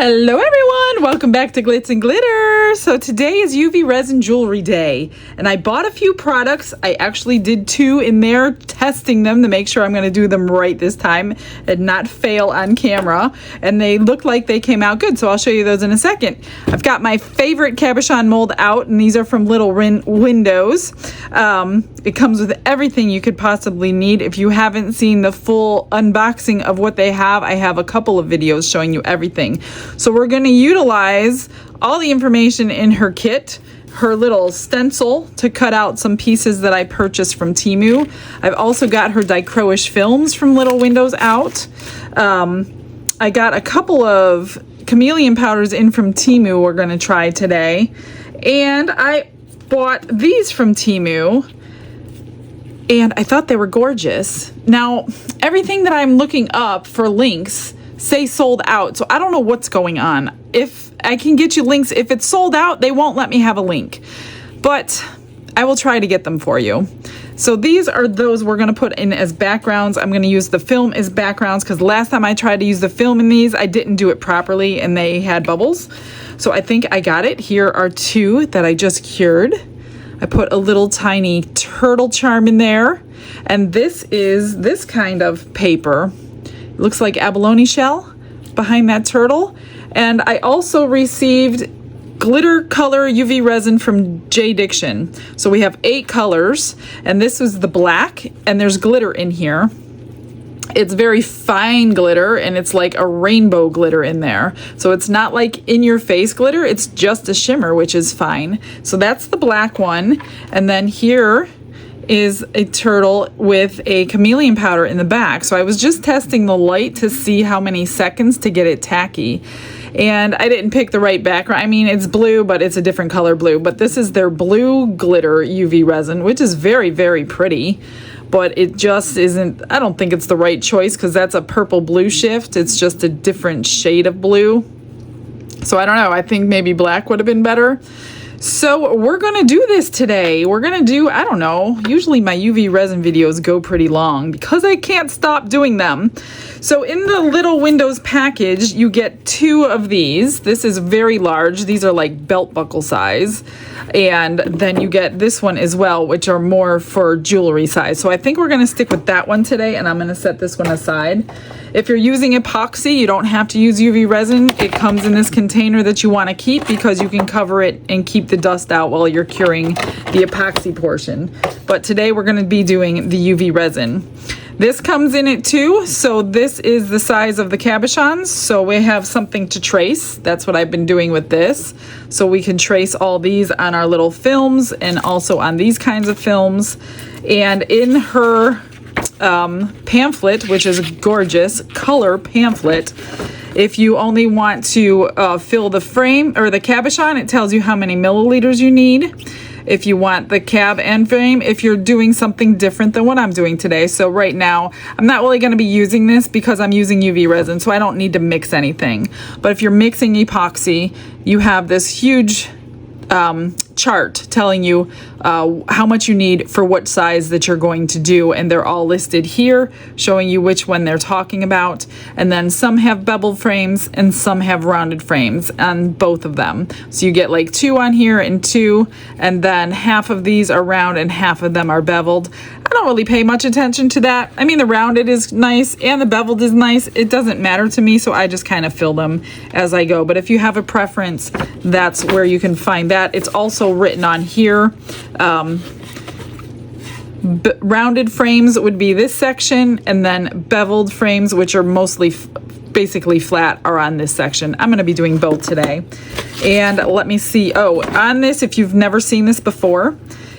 Hello everyone, welcome back to Glitz and Glitter. So today is UV resin jewelry day and I bought a few products. I actually did 2 in there, testing them to make sure I'm going to do them right this time and not fail on camera, and they look like they came out good, so I'll show you those in a second. I've got my favorite cabochon mold out, and these are from Little Windows. It comes with everything you could possibly need. If you haven't seen the full unboxing of what they have, I have a couple of videos showing you everything. So we're going to utilize all the information in her kit, her little stencil to cut out some pieces that I purchased from Temu. I've also got her dichroish films from Little Windows out. I got a couple of chameleon powders in from Temu we're going to try today. And I bought these from Temu, and I thought they were gorgeous. Now, everything that I'm looking up for links say sold out, so I don't know what's going on. If I can get you links, if it's sold out, they won't let me have a link, but I will try to get them for you. So these are those we're going to put in as backgrounds. I'm going to use the film as backgrounds because last time I tried to use the film in these, I didn't do it properly and they had bubbles. So I think I got it. Here are 2 that I just cured. I put a little tiny turtle charm in there, and this is this kind of paper. It looks like abalone shell behind that turtle. And I also received glitter color UV resin from JDiction. So we have 8 colors, and this was the black, and there's glitter in here. It's very fine glitter, and it's like a rainbow glitter in there. So it's not like in your face glitter, it's just a shimmer, which is fine. So that's the black one. And then here is a turtle with a chameleon powder in the back. So I was just testing the light to see how many seconds to get it tacky. And I didn't pick the right background. I mean, it's blue, but it's a different color blue. But this is their blue glitter UV resin, which is very, very pretty. But it just isn't, I don't think it's the right choice because that's a purple blue shift. It's just a different shade of blue. So I don't know. I think maybe black would have been better. So we're going to do this today. We're going to do, I don't know, usually my UV resin videos go pretty long because I can't stop doing them. So in the Little Windows package, you get 2 of these. This is very large. These are like belt buckle size. And then you get this one as well, which are more for jewelry size. So I think we're going to stick with that one today, and I'm going to set this one aside. If you're using epoxy, you don't have to use UV resin. It comes in this container that you want to keep because you can cover it and keep the dust out while you're curing the epoxy portion. But today we're going to be doing the UV resin. This comes in it too, so this is the size of the cabochons, so we have something to trace. That's what I've been doing with this. So we can trace all these on our little films and also on these kinds of films. And in her pamphlet, which is a gorgeous color pamphlet, if you only want to fill the frame or the cabochon, it tells you how many milliliters you need. If you want the cab and frame, if you're doing something different than what I'm doing today. So right now, I'm not really going to be using this because I'm using UV resin, so I don't need to mix anything. But if you're mixing epoxy, you have this huge chart telling you how much you need for what size that you're going to do, and they're all listed here showing you which one they're talking about. And then some have beveled frames and some have rounded frames on both of them, so you get like 2 on here and 2, and then half of these are round and half of them are beveled. I don't really pay much attention to that. I mean, the rounded is nice and the beveled is nice. It doesn't matter to me, so I just kind of fill them as I go. But if you have a preference, that's where you can find that. It's also written on here. Rounded frames would be this section, and then beveled frames, which are mostly basically flat, are on this section. I'm going to be doing both today. And let me see. Oh, on this, if you've never seen this before,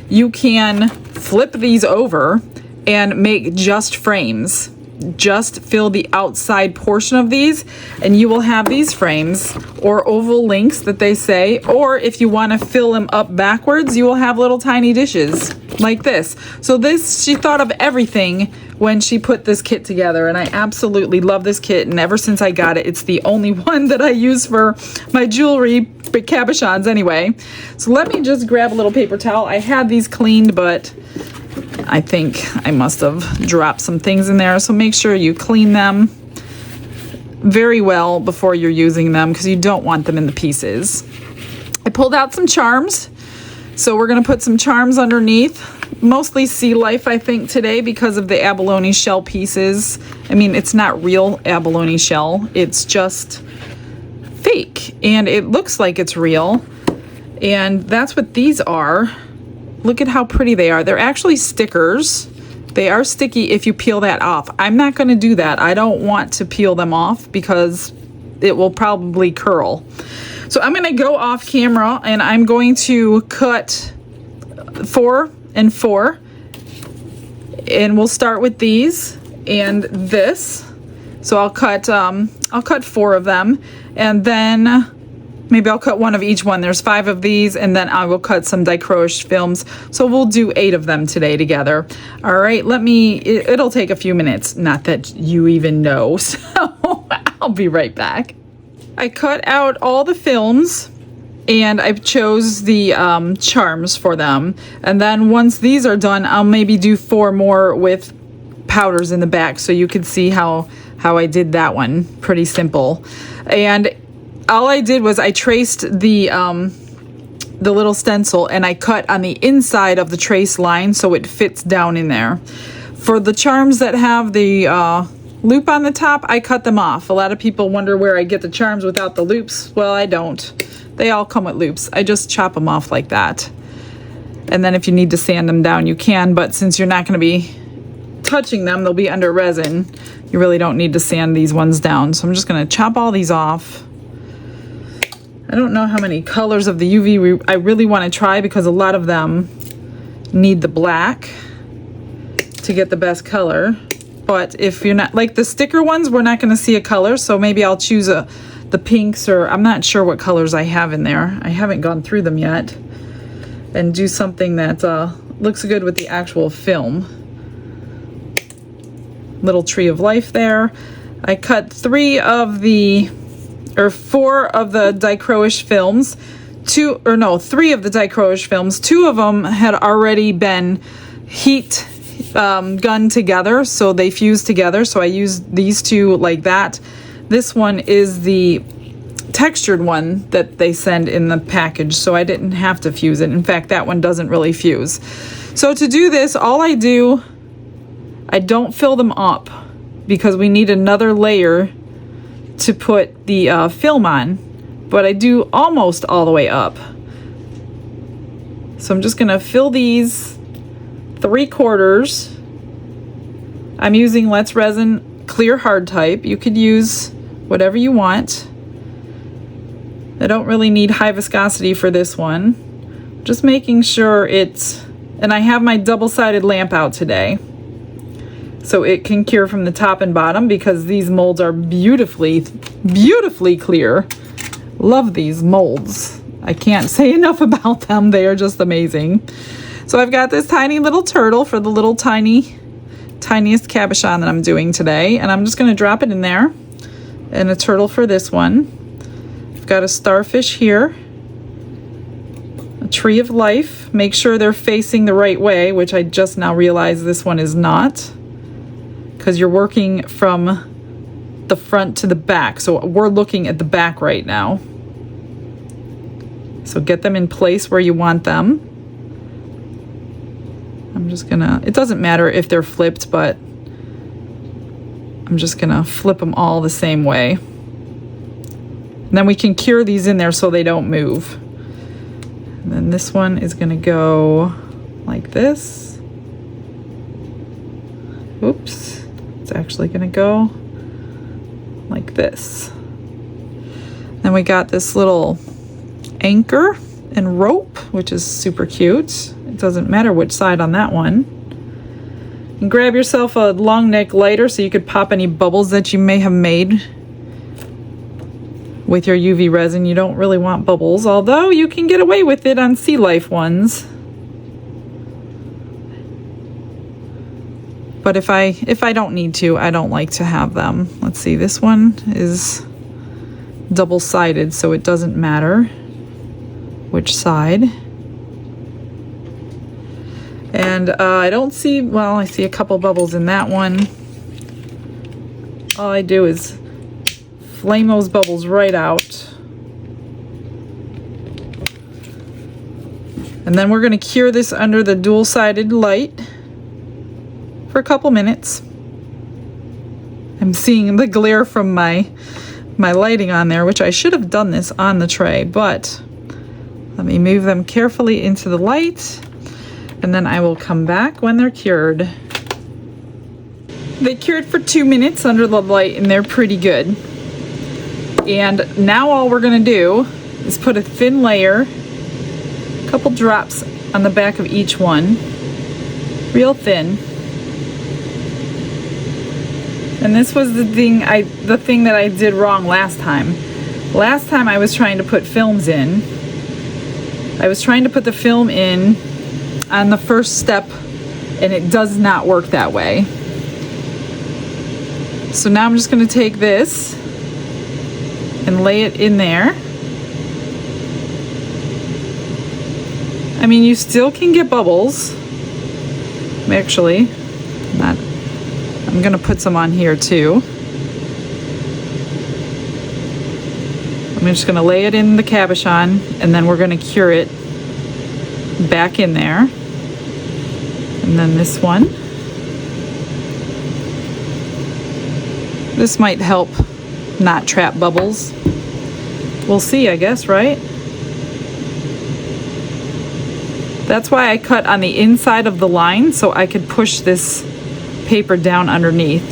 you can flip these over and make just frames. Just fill the outside portion of these and you will have these frames or oval links that they say, or if you want to fill them up backwards, you will have little tiny dishes like this. So this, she thought of everything when she put this kit together, and I absolutely love this kit, and ever since I got it, it's the only one that I use for my jewelry cabochons anyway. So let me just grab a little paper towel. I had these cleaned, but I think I must have dropped some things in there, so make sure you clean them. very well before you're using them because you don't want them in the pieces. I pulled out some charms. So we're going to put some charms underneath, mostly sea life, I think, today because of the abalone shell pieces. I mean, it's not real abalone shell. It's just fake, and it looks like it's real. And that's what these are. Look at how pretty they are. They're actually stickers. They are sticky if you peel that off. I'm not going to do that. I don't want to peel them off because it will probably curl. So I'm going to go off camera and I'm going to cut 4 and 4. And we'll start with these and this. So I'll cut 4 of them, and then maybe I'll cut 1 of each one. There's 5 of these, and then I will cut some dicroche films. So we'll do 8 of them today together. All right, it'll take a few minutes. Not that you even know, so I'll be right back. I cut out all the films and I chose the charms for them. And then once these are done, I'll maybe do 4 more with powders in the back so you can see how I did that one. Pretty simple. And all I did was I traced the little stencil and I cut on the inside of the trace line so it fits down in there. For the charms that have the loop on the top, I cut them off. A lot of people wonder where I get the charms without the loops. Well, I don't. They all come with loops. I just chop them off like that. And then if you need to sand them down, you can, but since you're not going to be touching them, they'll be under resin. You really don't need to sand these ones down. So I'm just going to chop all these off. I don't know how many colors of the UV I really want to try because a lot of them need the black to get the best color. But if you're not, like the sticker ones, we're not going to see a color, so maybe I'll choose the pinks, or I'm not sure what colors I have in there. I haven't gone through them yet. And do something that looks good with the actual film. Little tree of life there. I cut 4 of the dicroche films. 3 of the dicroche films. 2 of them had already been heat gun together, so they fuse together, so I used these 2 like that. This one is the textured one that they send in the package, so I didn't have to fuse it. In fact, that one doesn't really fuse. So to do this, all I do, I don't fill them up because we need another layer to put the film on, but I do almost all the way up. So I'm just gonna fill these 3/4. I'm using Let's Resin clear hard type. You could use whatever you want. I don't really need high viscosity for this one. Just making sure and I have my double-sided lamp out today, so it can cure from the top and bottom because these molds are beautifully clear. Love these molds. I can't say enough about them. They are just amazing. So I've got this tiny little turtle for the little tiniest cabochon that I'm doing today, and I'm just going to drop it in there, and a turtle for this one. I've got a starfish here, a tree of life. Make sure they're facing the right way, which I just now realized this one is not, because you're working from the front to the back, so we're looking at the back right now. So get them in place where you want them. I'm just gonna, it doesn't matter if they're flipped, but I'm just gonna flip them all the same way. And then we can cure these in there so they don't move. And then this one is gonna go like this. Oops, it's actually gonna go like this. Then we got this little anchor and rope, which is super cute. It doesn't matter which side on that one. And grab yourself a long neck lighter so you could pop any bubbles that you may have made with your UV resin. You don't really want bubbles, although you can get away with it on sea life ones. But if I don't need to, I don't like to have them. Let's see, this one is double-sided, so it doesn't matter which side. And I don't see, well, I see a couple bubbles in that one. All I do is flame those bubbles right out. And then we're going to cure this under the dual-sided light for a couple minutes. I'm seeing the glare from my lighting on there, which I should have done this on the tray, but let me move them carefully into the light, and then I will come back when they're cured. They cured for 2 minutes under the light, and they're pretty good. And now all we're going to do is put a thin layer, a couple drops on the back of each one, real thin. And this was the thing that I did wrong last time. Last time I was trying to put films in. I was trying to put the film in on the first step, and it does not work that way. So now I'm just going to take this and lay it in there. I mean, you still can get bubbles. Actually, not. I'm going to put some on here too. I'm just going to lay it in the cabochon, and then we're going to cure it back in there. And then this one. This might help not trap bubbles. We'll see, I guess, right? That's why I cut on the inside of the line, so I could push this paper down underneath.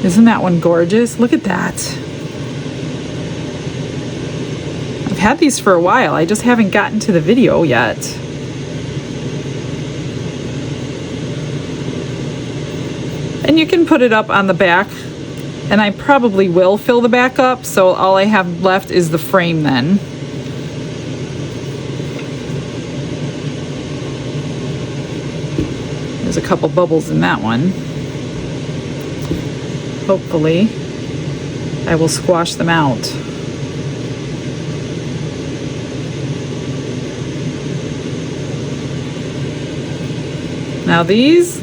Isn't that one gorgeous? Look at that. I've had these for a while. I just haven't gotten to the video yet. And you can put it up on the back, and I probably will fill the back up, so all I have left is the frame then. There's a couple bubbles in that one. Hopefully, I will squash them out. Now these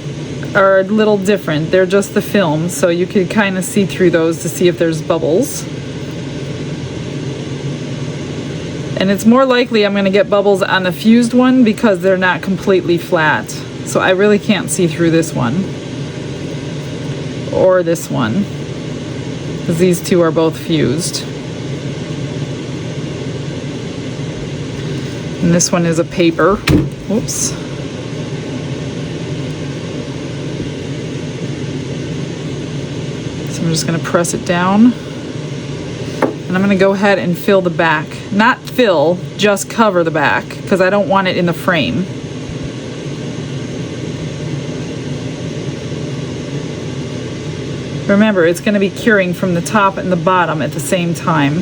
are a little different. They're just the film, so you can kind of see through those to see if there's bubbles. And it's more likely I'm going to get bubbles on the fused one because they're not completely flat. So I really can't see through this one or this one because these two are both fused. And this one is a paper. Whoops. So I'm just going to press it down. And I'm going to go ahead and fill the back. Not fill, just cover the back because I don't want it in the frame. Remember, it's going to be curing from the top and the bottom at the same time.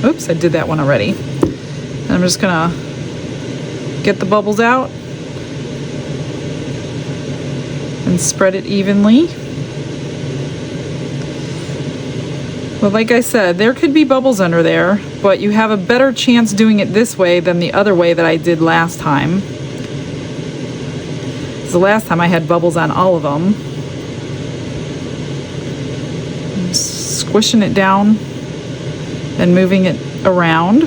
Oops, I did that one already. And I'm just going to get the bubbles out and spread it evenly. But like I said, there could be bubbles under there, but you have a better chance doing it this way than the other way that I did last time. Because the last time I had bubbles on all of them. Squishing it down and moving it around.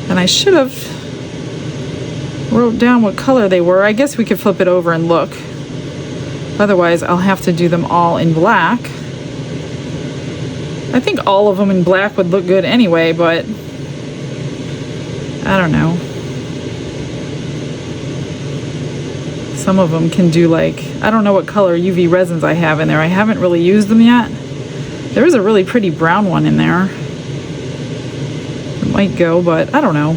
And I should have wrote down what color they were. I guess we could flip it over and look. Otherwise, I'll have to do them all in black. I think all of them in black would look good anyway, but I don't know. Some of them can do like, I don't know what color UV resins I have in there. I haven't really used them yet. There is a really pretty brown one in there. It might go, but I don't know.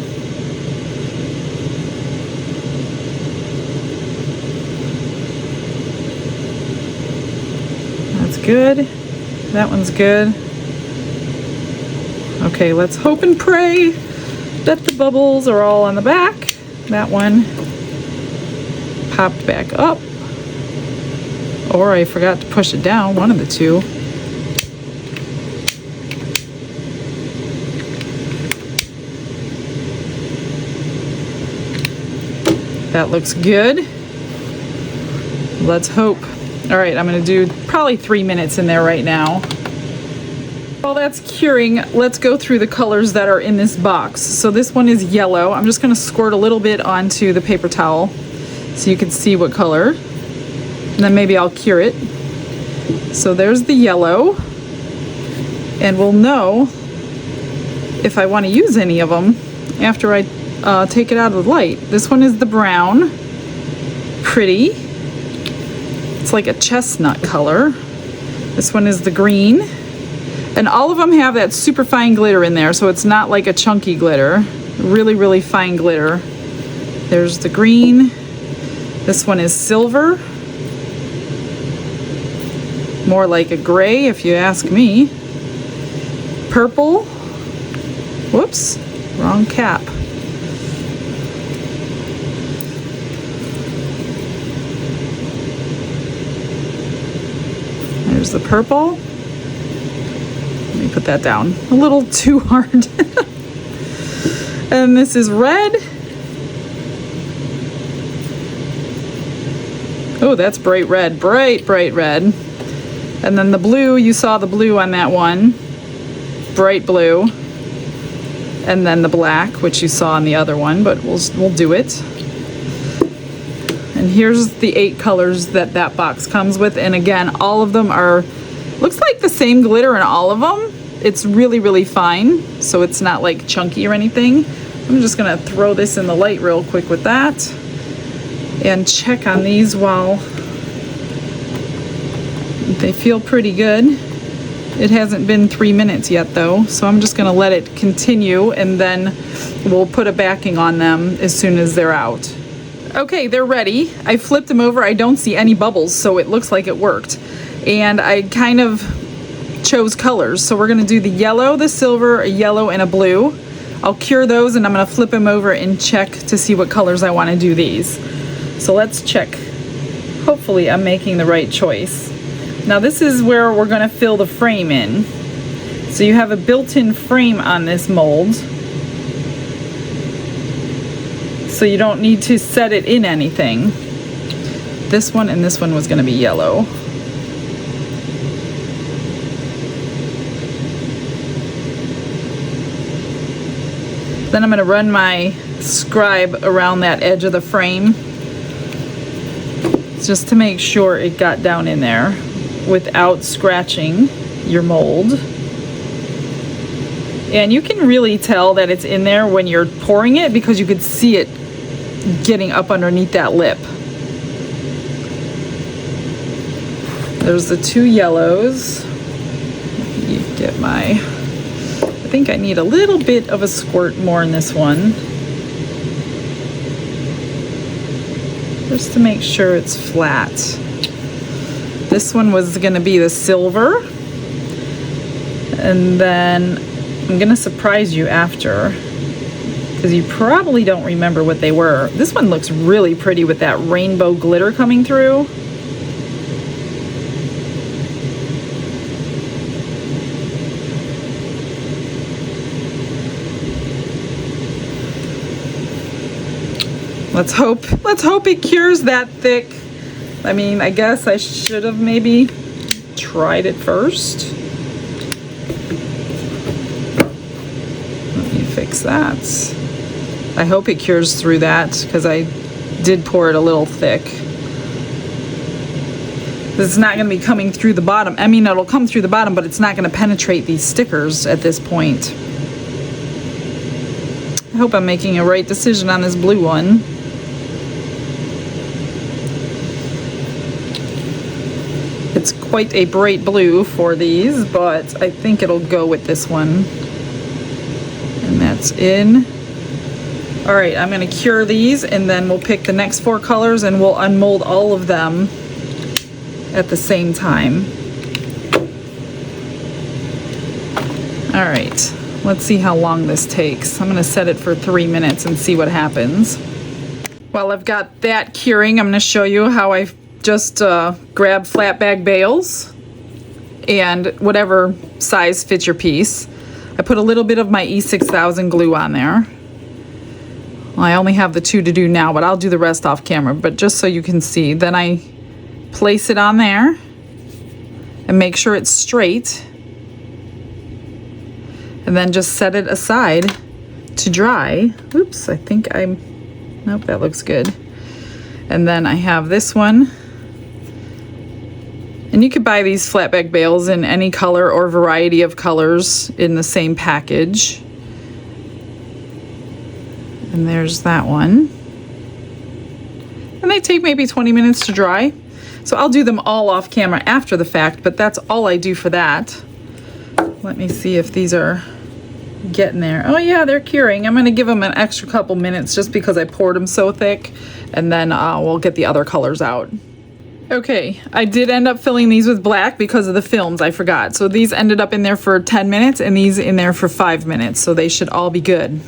That's good. That one's good. Okay, let's hope and pray that the bubbles are all on the back. That one popped back up, or I forgot to push it down, one of the two. That looks good. Let's hope. All right, I'm gonna do probably 3 minutes in there right now. While that's curing, let's go through the colors that are in this box. So this one is yellow. I'm just gonna squirt a little bit onto the paper towel so you can see what color. And then maybe I'll cure it. So there's the yellow. And we'll know if I wanna use any of them after I take it out of the light. This one is the brown. Pretty. It's like a chestnut color. This one is the green. And all of them have that super fine glitter in there, so it's not like a chunky glitter. Really, really fine glitter. There's the green. This one is silver. More like a gray, if you ask me. Purple. Whoops, wrong cap. There's the purple. Let me put that down. A little too hard. And this is red. Oh, that's bright red. Bright, bright red. And then the blue, you saw the blue on that one. Bright blue. And then the black, which you saw on the other one, but we'll do it. And here's the 8 colors that that box comes with. And again, all of them are, looks like the same glitter in all of them. It's really, really fine, so it's not like chunky or anything. I'm just gonna throw this in the light real quick with that and check on these while they feel pretty good. It hasn't been 3 minutes yet though, so I'm just gonna let it continue and then we'll put a backing on them as soon as they're out. Okay, they're ready. I flipped them over. I don't see any bubbles, so it looks like it worked. And I kind of chose colors. So we're gonna do the yellow, the silver, a yellow, and a blue. I'll cure those and I'm gonna flip them over and check to see what colors I wanna do these. So let's check. Hopefully I'm making the right choice. Now this is where we're gonna fill the frame in. So you have a built-in frame on this mold. So you don't need to set it in anything. This one and this one was gonna be yellow. Then I'm gonna run my scribe around that edge of the frame just to make sure it got down in there without scratching your mold. And you can really tell that it's in there when you're pouring it because you could see it getting up underneath that lip. There's the 2 yellows. Let me get my, I think I need a little bit of a squirt more in this one. Just to make sure it's flat. This one was gonna be the silver. And then I'm gonna surprise you after, because you probably don't remember what they were. This one looks really pretty with that rainbow glitter coming through. Let's hope it cures that thick. I mean, I guess I should have maybe tried it first. Let me fix that. I hope it cures through that because I did pour it a little thick. It's not going to be coming through the bottom. I mean, it'll come through the bottom, but it's not going to penetrate these stickers at this point. I hope I'm making a right decision on this blue one. It's quite a bright blue for these, but I think it'll go with this one. And that's in. All right, I'm gonna cure these and then we'll pick the next 4 colors and we'll unmold all of them at the same time. All right, let's see how long this takes. I'm gonna set it for 3 minutes and see what happens. While I've got that curing, I'm gonna show you how I just grab flat bag bales and whatever size fits your piece. I put a little bit of my E6000 glue on there. Well, I only have the 2 to do now, but I'll do the rest off camera, but just so you can see. Then I Place it on there and make sure it's straight. And then just set it aside to dry. Oops, I think nope, that looks good. And then I have this one. And you could buy these flatback bales in any color or variety of colors in the same package. And there's that one. And they take maybe 20 minutes to dry. So I'll do them all off camera after the fact, but that's all I do for that. Let me see if these are getting there. Oh yeah, they're curing. I'm gonna give them an extra couple minutes just because I poured them so thick, and then we'll get the other colors out. Okay, I did end up filling these with black because of the films, I forgot. So these ended up in there for 10 minutes and these in there for 5 minutes, so they should all be good.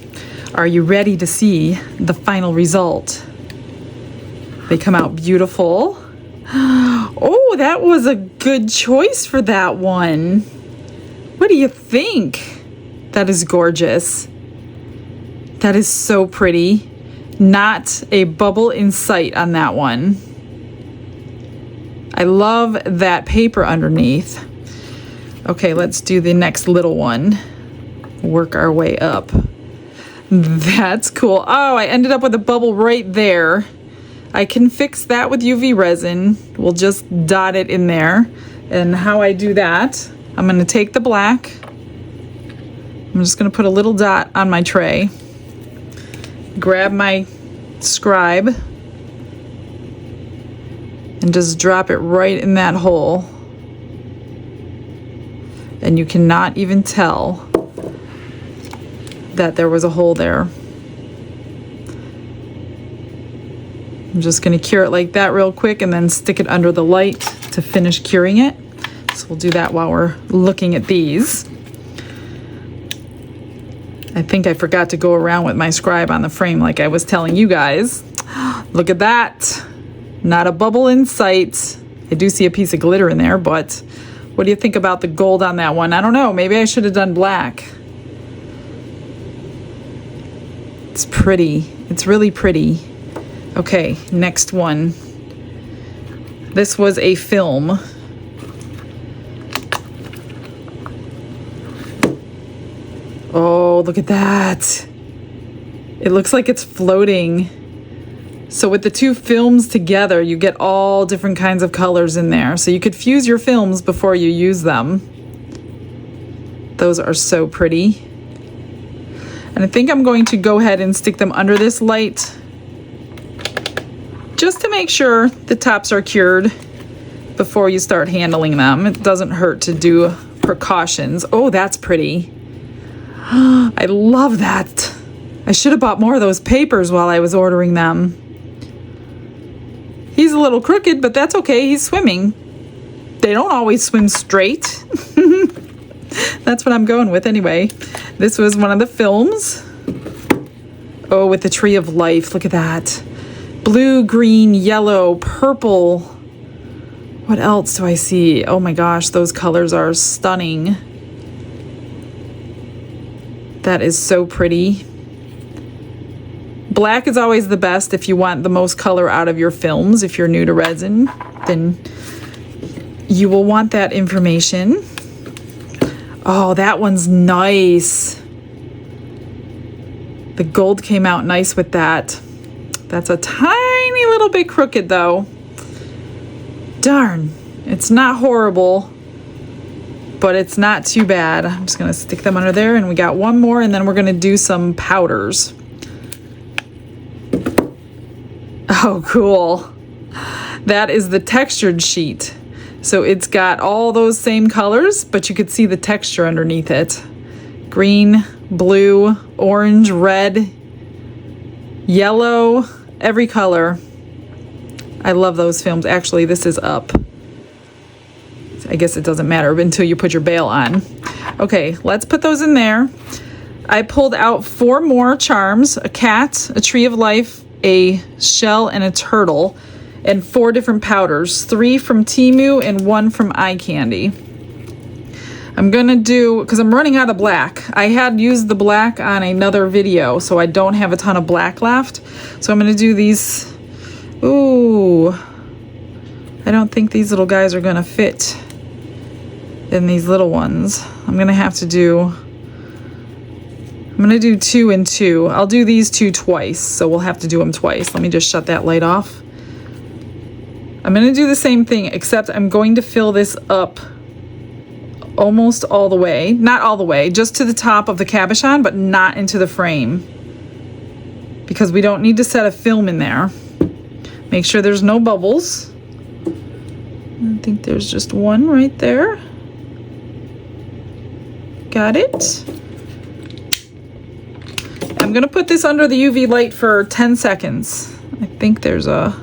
Are you ready to see the final result? They come out beautiful. Oh, that was a good choice for that one. What do you think? That is gorgeous. That is so pretty. Not a bubble in sight on that one. I love that paper underneath. Okay, let's do the next little one. Work our way up. That's cool. Oh, I ended up with a bubble right there. I can fix that with UV resin. We'll just dot it in there. And how I do that, I'm gonna take the black. I'm just gonna put a little dot on my tray. Grab my scribe and just drop it right in that hole. And you cannot even tell that there was a hole there. I'm just gonna cure it like that real quick and then stick it under the light to finish curing it. So we'll do that while we're looking at these. I think I forgot to go around with my scribe on the frame like I was telling you guys. Look at that. Not a bubble in sight. I do see a piece of glitter in there, but what do you think about the gold on that one? I don't know. Maybe I should have done black. It's pretty. It's really pretty. Okay, next one. This was a film. Oh, look at that. It looks like it's floating. So with the two films together, you get all different kinds of colors in there. So you could fuse your films before you use them. Those are so pretty. And I think I'm going to go ahead and stick them under this light just to make sure the tops are cured before you start handling them. It doesn't hurt to do precautions. Oh, that's pretty. I love that. I should have bought more of those papers while I was ordering them. He's a little crooked, but that's okay. He's swimming. They don't always swim straight. That's what I'm going with anyway. This was one of the films. Oh, with the tree of life. Look at that. Blue, green, yellow, purple. What else do I see? Oh my gosh, those colors are stunning. That is so pretty. Black is always the best if you want the most color out of your films. If you're new to resin, then you will want that information. Oh, that one's nice. The gold came out nice with that. That's a tiny little bit crooked though. Darn, it's not horrible, but it's not too bad. I'm just gonna stick them under there, and we got one more, and then we're gonna do some powders. Oh, cool. That is the textured sheet. So it's got all those same colors, but you could see the texture underneath it. Green, blue, orange, red, yellow, every color. I love those films. Actually, this is up. I guess it doesn't matter until you put your bail on. Okay, let's put those in there. I pulled out 4 more charms, a cat, a tree of life, a shell, and a turtle, and 4 different powders, 3 from Temu and 1 from Eye Candy. I'm gonna do, because I'm running out of black. I had used the black on another video, so I don't have a ton of black left. So I'm gonna do these. Ooh, I don't think these little guys are gonna fit in these little ones. I'm gonna do 2 and 2. I'll do these 2 twice, so we'll have to do them twice. Let me just shut that light off. I'm gonna do the same thing, except I'm going to fill this up almost all the way. Not all the way, just to the top of the cabochon, but not into the frame. Because we don't need to set a film in there. Make sure there's no bubbles. I think there's just one right there. Got it. I'm gonna put this under the UV light for 10 seconds. I think there's that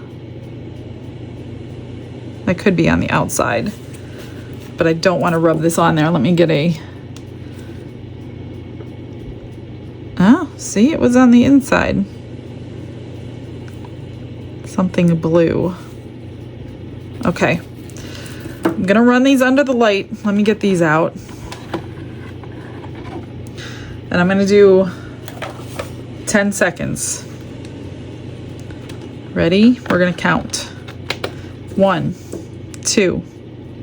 could be on the outside, but I don't want to rub this on there. Let me get oh, see, it was on the inside. Something blue. Okay. I'm gonna run these under the light. Let me get these out. And I'm gonna do 10 seconds. Ready? We're gonna count. 1, 2,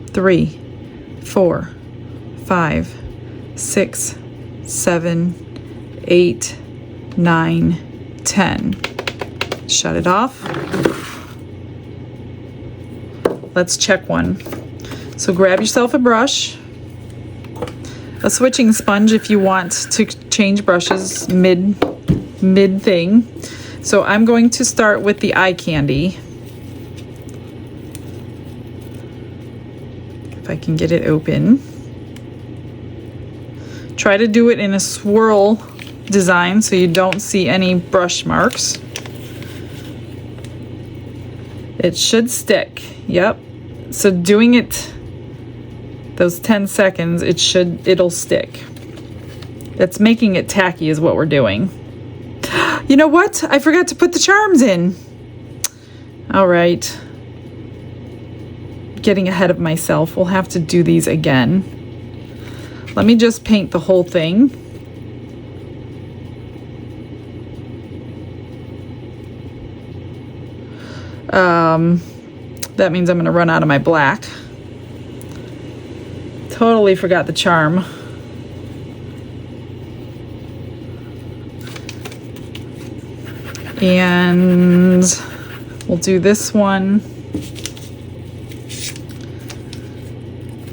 3, 4, 5, 6, 7, 8, 9, 10. Shut it off. Let's check one. So grab yourself a brush, a switching sponge if you want to change brushes mid thing. So I'm going to start with the eye candy. If I can get it open. Try to do it in a swirl design so you don't see any brush marks. It should stick. Yep. So doing it those 10 seconds, it'll stick. That's making it tacky is what we're doing. You know what? I forgot to put the charms in. All right. Getting ahead of myself. We'll have to do these again. Let me just paint the whole thing. That means I'm going to run out of my black. Totally forgot the charm. And we'll do this one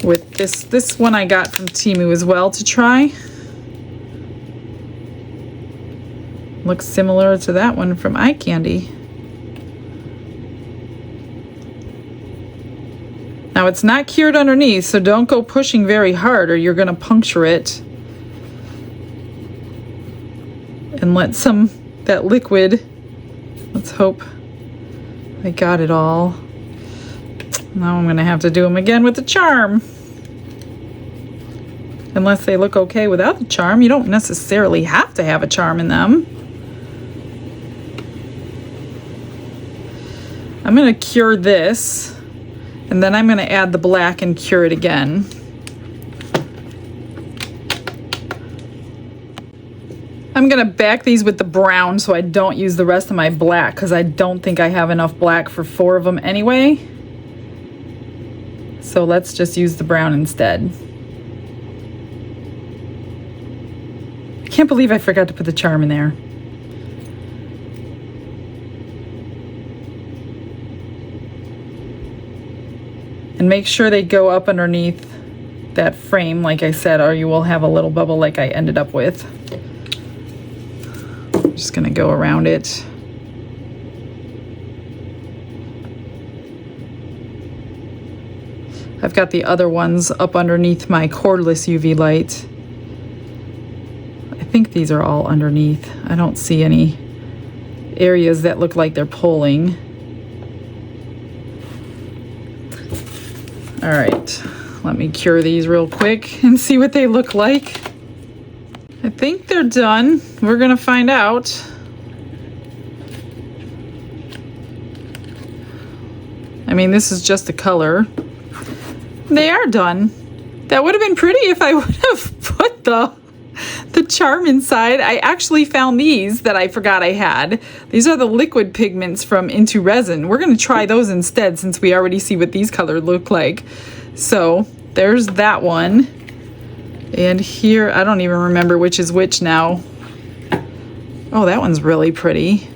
with this one I got from Temu as well to try. Looks similar to that one from Eye Candy. Now it's not cured underneath, so don't go pushing very hard or you're going to puncture it. And let that liquid, let's hope I got it all. Now I'm going to have to do them again with the charm. Unless they look okay without the charm. You don't necessarily have to have a charm in them. I'm going to cure this. And then I'm going to add the black and cure it again. I'm going to back these with the brown so I don't use the rest of my black because I don't think I have enough black for 4 of them anyway. So let's just use the brown instead. I can't believe I forgot to put the charm in there. And make sure they go up underneath that frame, like I said, or you will have a little bubble like I ended up with. I'm just gonna go around it. I've got the other ones up underneath my cordless UV light. I think these are all underneath. I don't see any areas that look like they're pulling. All right, let me cure these real quick and see what they look like. I think they're done. We're gonna find out. I mean, this is just a color. They are done. That would have been pretty if I would have put the charm inside, I actually found these that I forgot I had. These are the liquid pigments from Into Resin. We're going to try those instead since we already see what these colors look like. So there's that one. And here, I don't even remember which is which now. Oh, that one's really pretty.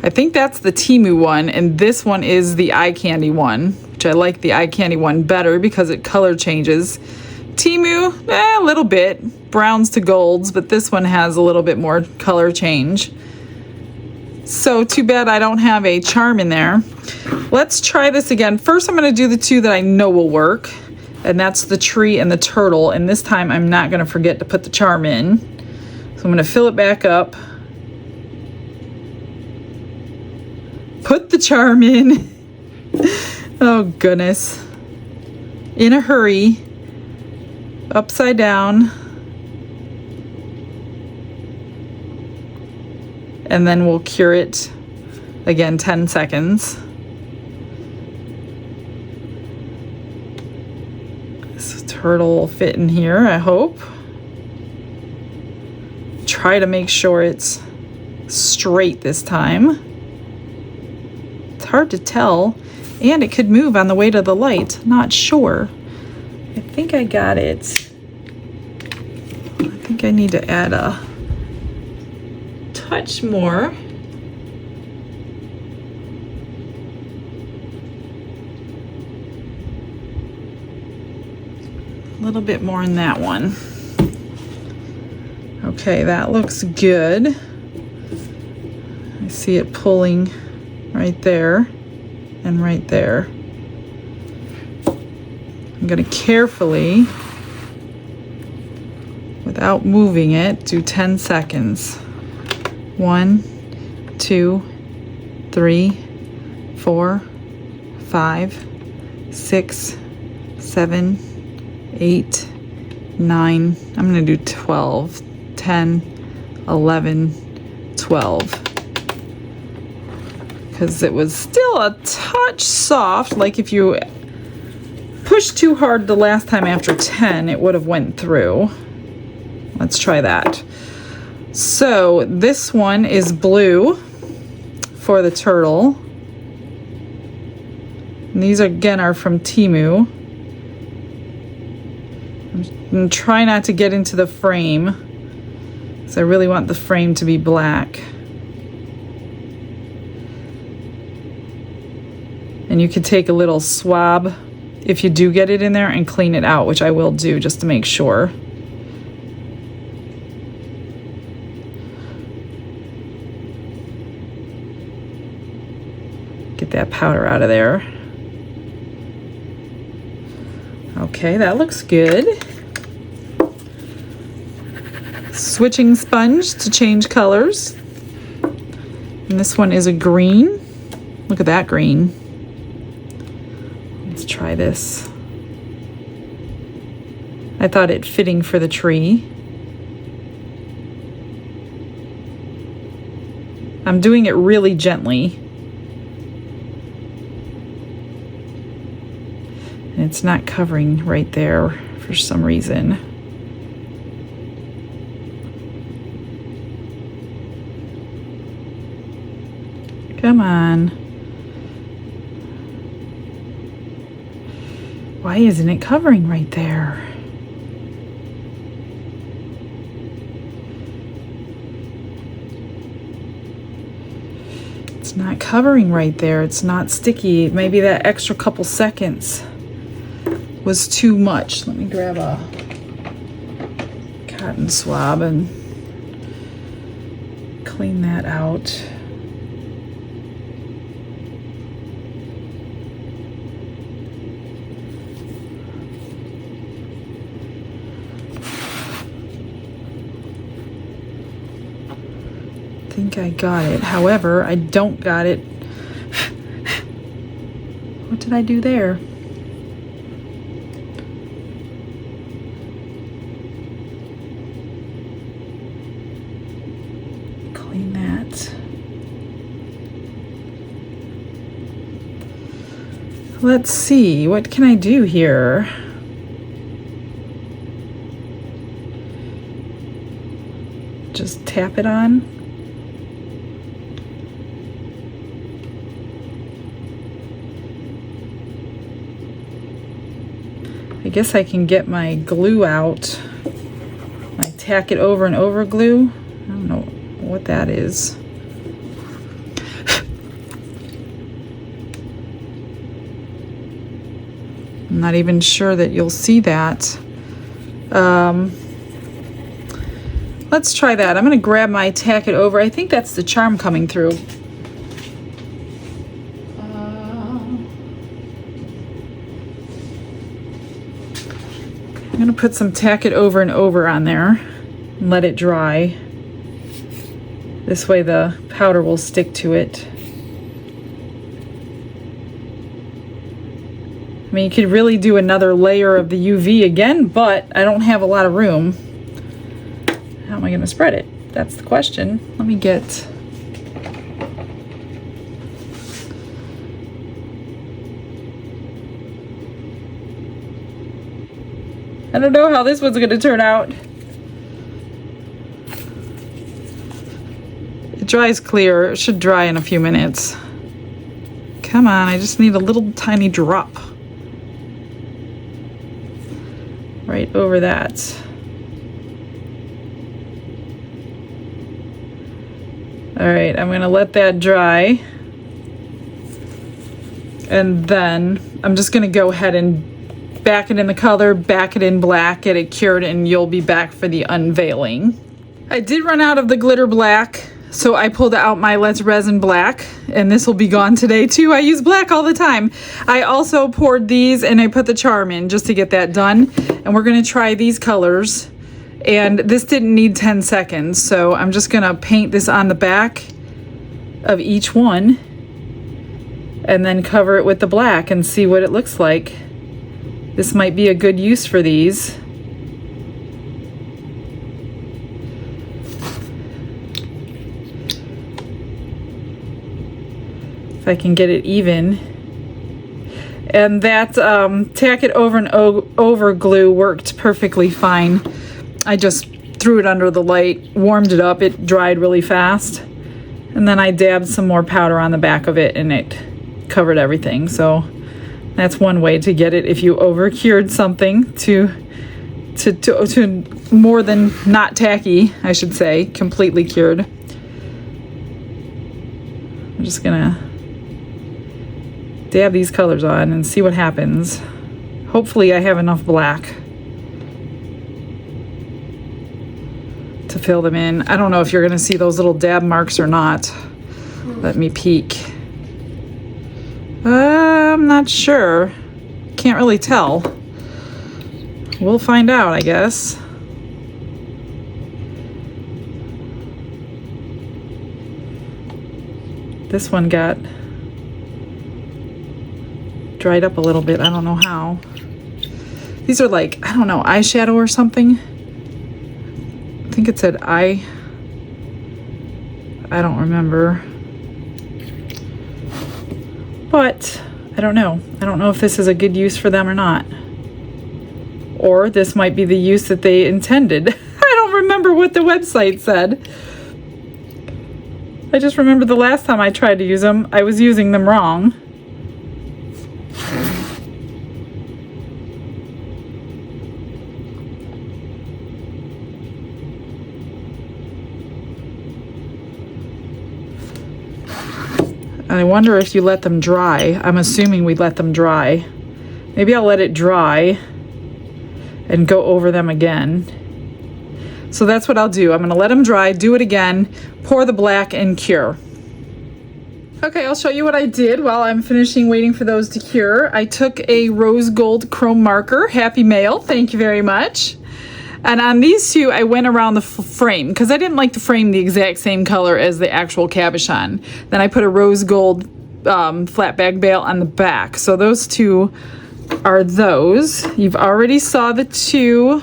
I think that's the Temu one, and this one is the eye candy one, which I like the eye candy one better because it color changes. Temu, a little bit, browns to golds, but this one has a little bit more color change. So too bad I don't have a charm in there. Let's try this again. First, I'm going to do the two that I know will work, and that's the tree and the turtle, and this time I'm not going to forget to put the charm in. So I'm going to fill it back up. Put the charm in. Oh goodness. In a hurry. Upside down. And then we'll cure it again 10 seconds. This turtle will fit in here, I hope. Try to make sure it's straight this time. It's hard to tell, and it could move on the way to the light. Not sure. I think I got it. I think I need to add a touch more. A little bit more in that one. Okay, that looks good. I see it pulling right there and right there. I'm going to carefully, without moving it, do 10 seconds. 1, 2, 3, 4, 5, 6, 7, 8, 9. I'm going to do 12, 10, 11, 12. Because it was still a touch soft, like if you pushed too hard the last time after 10, it would have went through. Let's try that. So this one is blue for the turtle. And these again are from Temu. I'm going to try not to get into the frame, because I really want the frame to be black. And you could take a little swab if you do get it in there and clean it out, which I will do just to make sure. Get that powder out of there. Okay, that looks good. Switching sponge to change colors. And this one is a green. Look at that green. Let's try this. I thought it fitting for the tree. I'm doing it really gently. And it's not covering right there for some reason. Come on. Why isn't it covering right there? It's not covering right there. It's not sticky. Maybe that extra couple seconds was too much. Let me grab a cotton swab and clean that out. I think I got it. However, I don't got it. What did I do there? Clean that. Let's see, what can I do here? just tap it on. I guess I can get my glue out. I tack it over and over glue. I don't know what that is. I'm not even sure that you'll see that. Let's try that. I'm going to grab my tack it over. I think that's the charm coming through. I'm going to put some tack it over and over on there and let it dry. This way the powder will stick to it. I mean, you could really do another layer of the UV again, but I don't have a lot of room. How am I going to spread it? That's the question. Let me get... I don't know how this one's going to turn out. It dries clear. It should dry in a few minutes. Come on, I just need a little tiny drop. Right over that. All right, I'm gonna let that dry. And then I'm just gonna go ahead and back it in the color, back it in black, get it cured, and you'll be back for the unveiling. I did run out of the glitter black, so I pulled out my Let's Resin black, and this will be gone today too. I use black all the time. I also poured these and I put the charm in just to get that done. And we're gonna try these colors. And this didn't need 10 seconds, so I'm just gonna paint this on the back of each one and then cover it with the black and see what it looks like. This might be a good use for these. If I can get it even. And that tack it over and over glue worked perfectly fine. I just threw it under the light, warmed it up, it dried really fast. And then I dabbed some more powder on the back of it and it covered everything. So that's one way to get it if you over cured something to more than not tacky, I should say, completely cured. I'm just gonna dab these colors on and see what happens. Hopefully I have enough black to fill them in. I don't know if you're gonna see those little dab marks or not. Let me peek. I'm not sure. Can't really tell. We'll find out, I guess. This one got dried up a little bit. I don't know how. These are like, I don't know, eyeshadow or something. I think it said I don't remember. But I don't know. I don't know if this is a good use for them or not. Or this might be the use that they intended. I don't remember what the website said. I just remember the last time I tried to use them, I was using them wrong. And I wonder if you let them dry. I'm assuming we let them dry. Maybe I'll let it dry and go over them again. So that's what I'll do. I'm gonna let them dry, do it again, pour the black and cure. Okay, I'll show you what I did while I'm finishing waiting for those to cure. I took a rose gold chrome marker, happy mail, thank you very much. And on these two, I went around the frame because I didn't like the frame the exact same color as the actual cabochon. Then I put a rose gold flat bag bail on the back. So those two are those. You've already saw the two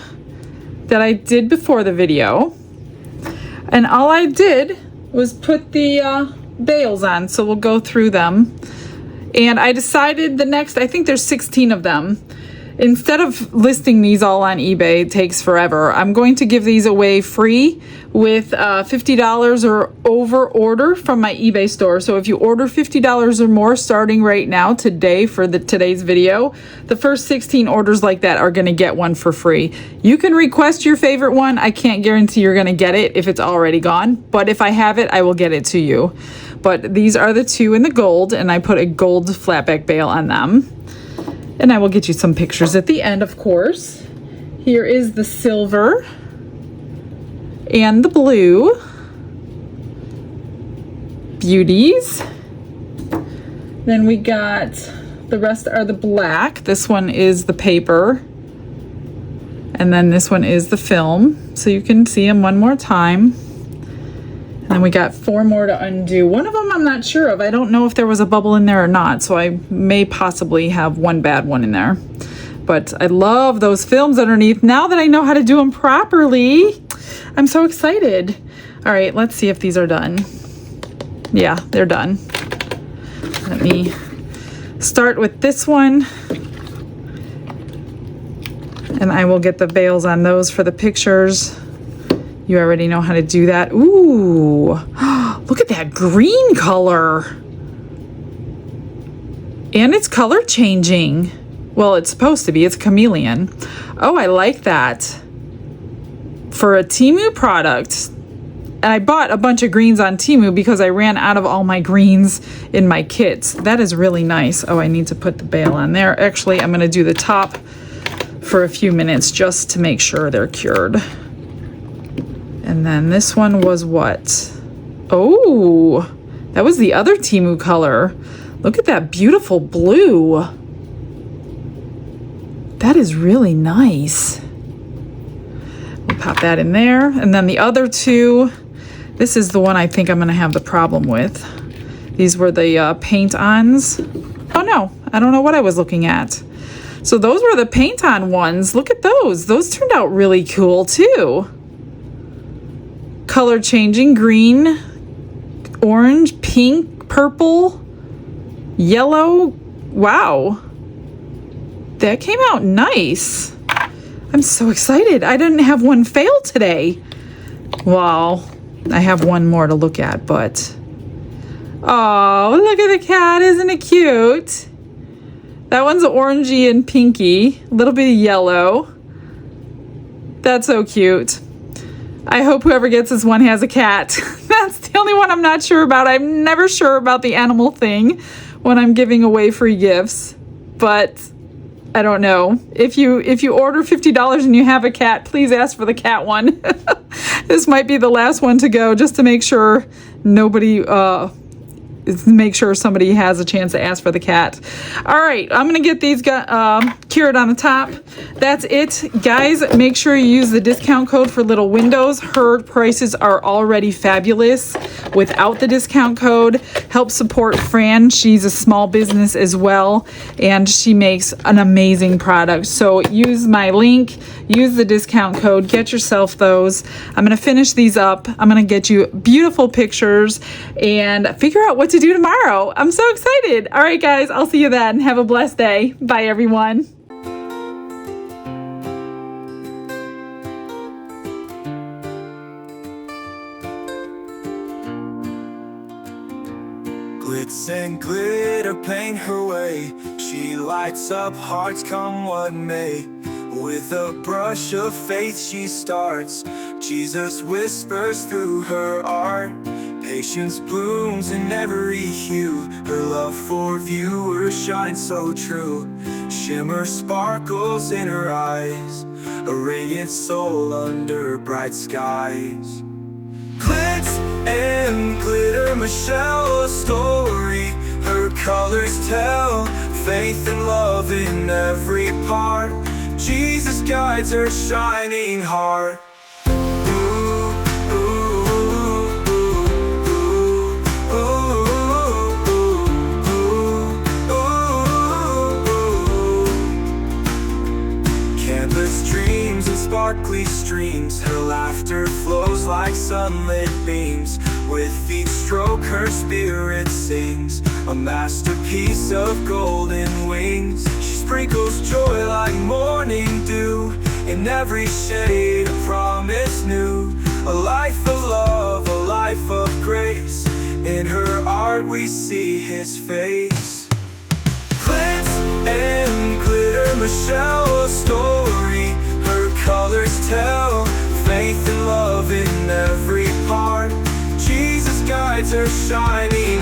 that I did before the video. And all I did was put the bails on. So we'll go through them. And I decided the next, I think there's 16 of them. instead of listing these all on eBay, it takes forever. I'm going to give these away free with $50 or over order from my eBay store. So if you order $50 or more starting right now today for today's video, the first 16 orders like that are going to get one for free. You can request your favorite one. I can't guarantee you're going to get it if it's already gone, but if I have it, I will get it to you. But these are the two in the gold, and I put a gold flatback bail on them. And I will get you some pictures at the end, of course. Here is the silver and the blue beauties. Then we got, the rest are the black. This one is the paper. And then this one is the film. So you can see them one more time. And then we got 4 more to undo. One of them I'm not sure of. I don't know if there was a bubble in there or not. So I may possibly have one bad one in there. But I love those films underneath. Now that I know how to do them properly, I'm so excited. All right, let's see if these are done. Yeah, they're done. Let me start with this one. And I will get the bails on those for the pictures. You already know how to do that. Ooh, look at that green color. And it's color changing. Well, it's supposed to be. It's chameleon. Oh, I like that. For a Temu product. And I bought a bunch of greens on Temu because I ran out of all my greens in my kits. That is really nice. Oh, I need to put the bail on there. Actually, I'm going to do the top for a few minutes just to make sure they're cured. And then this one was what? Oh, that was the other Temu color. Look at that beautiful blue. That is really nice. We'll pop that in there. And then the other two, this is the one I think I'm going to have the problem with. These were the paint-ons. Oh no, I don't know what I was looking at. So those were the paint-on ones. Look at those. Those turned out really cool too. Color changing, green, orange, pink, purple, yellow. Wow. That came out nice. I'm so excited. I didn't have one fail today. Well, I have one more to look at, but... Oh, look at the cat. Isn't it cute? That one's orangey and pinky. A little bit of yellow. That's so cute. I hope whoever gets this one has a cat. That's the only one I'm not sure about. I'm never sure about the animal thing when I'm giving away free gifts. But I don't know. If you order $50 and you have a cat, please ask for the cat one. This might be the last one to go, just to make sure somebody has a chance to ask for the cat. All right, I'm gonna get these cured on the top. That's it, guys. Make sure you use the discount code for Little Windows. Her prices are already fabulous without the discount code. Help support Fran. She's a small business as well, and she makes an amazing product. So use my link, use the discount code, get yourself those. I'm gonna finish these up. I'm gonna get you beautiful pictures and figure out what to do tomorrow. I'm so excited. All right, guys, I'll see you then. Have a blessed day. Bye, everyone. Glitz and glitter paint her way. She lights up hearts come what may. With a brush of faith she starts. Jesus whispers through her art. Patience blooms in every hue. Her love for viewers shines so true. Shimmer sparkles in her eyes. A radiant soul under bright skies. Glitz and glitter, Michelle, a story. Her colors tell faith and love in every part. Jesus guides her shining heart. Canvas dreams and sparkly streams. Her laughter flows like sunlit beams. With each stroke her spirit sings. A masterpiece of golden wings. She sprinkles joy like morning dew. In every shade a promise new. A life of love, a life of grace. In her art we see his face. Glitz and glitter, Michelle, a story her colors tell. Faith and love in every part. Jesus guides her shining